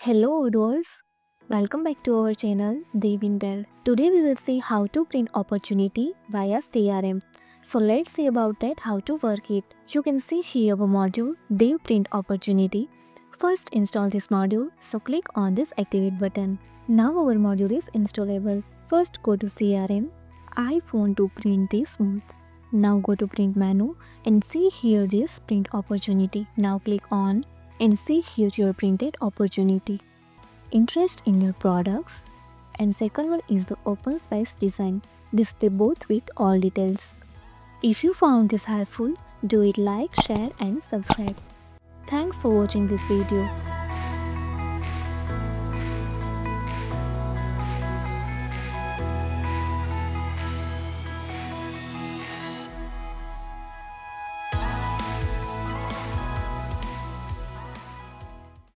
Hello Odoors, welcome back to our channel Devintelle. Today we will see how to print opportunity via CRM. So let's see about that, how to work it. You can see here our module Dev Print Opportunity. First install this module, so click on this activate button. Now our module is installable. First go to CRM. I want to print this month. Now go to print menu and see here this print opportunity. Now click on and see here your printed opportunity. Interest in your products, and second one is the open space design. Display both with all details. If you found this helpful, do it like, share and subscribe. Thanks for watching this video.